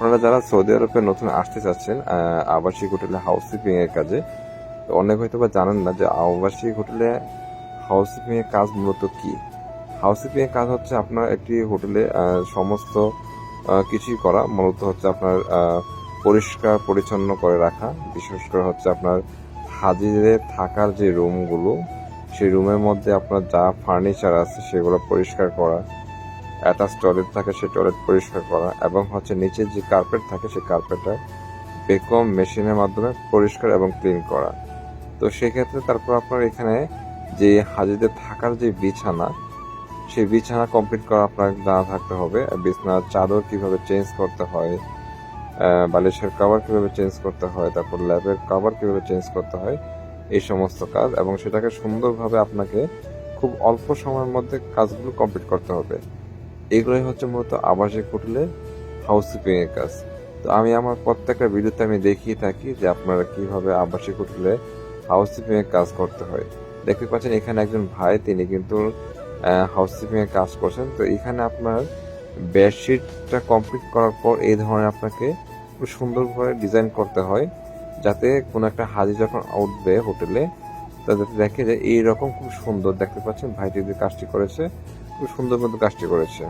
আপনারা যারা সৌদি আরবে নতুন আসতে চাচ্ছেন আবাসিক হোটেলে হাউসকিপিং এর কাজে, তো অনেক হয়তো বা জানেন না যে আবাসিক হোটেলে হাউসকিপিং এর কাজ মূলত কি। হাউসকিপিং এর কাজ হচ্ছে আপনার একটি হোটেলে সমস্ত কিছুই করা, মূলত হচ্ছে আপনার পরিষ্কার পরিচ্ছন্ন করে রাখা, বিশেষ করে হচ্ছে আপনার হাজিদের থাকার যে রুমগুলো, সেই রুমের মধ্যে আপনার যা ফার্নিচার আছে সেগুলো পরিষ্কার করা, অ্যাটাচ টয়লেট থাকে সেই টয়লেট পরিষ্কার করা, এবং হচ্ছে নিচে যে কার্পেট থাকে সেই কার্পেটটা ভ্যাকুয়াম মেশিনের মাধ্যমে পরিষ্কার এবং ক্লিন করা। তো সেক্ষেত্রে তারপর আপনার এখানে যে হাজিদের থাকার যে বিছানা, সেই বিছানা কমপ্লিট করা আপনার জানা থাকতে হবে। বিছানার চাদর কিভাবে চেঞ্জ করতে হয়, বালিশের কভার কিভাবে চেঞ্জ করতে হয়, তারপর ল্যাবের কভার কিভাবে চেঞ্জ করতে হয়, এই সমস্ত কাজ, এবং সেটাকে সুন্দরভাবে আপনাকে খুব অল্প সময়ের মধ্যে কাজগুলো কমপ্লিট করতে হবে। এগুলোই হচ্ছে মূলত আবাসিক হোটেলে হাউসকিপিং এর কাজ। তো আমি আমার প্রত্যেকটা ভিডিওতে আমি দেখিয়ে থাকি যে আপনারা কিভাবে আবাসিক হোটেলে হাউসকিপিং এর কাজ করতে হয়। দেখতে পাচ্ছেন এখানে একজন ভাই, তিনি কিন্তু হাউসকিপিং এর কাজ করছেন। তো এখানে আপনার বেডশিটটা কমপ্লিট করার পর এই ধরনের আপনাকে খুব সুন্দরভাবে ডিজাইন করতে হয়, যাতে কোনো একটা হাজি যখন উঠবে হোটেলে তাদের দেখে যে এইরকম খুব সুন্দর। দেখতে পাচ্ছেন ভাইটি যে কাজটি করেছে, খুব সুন্দর মতো কাজটি করেছে।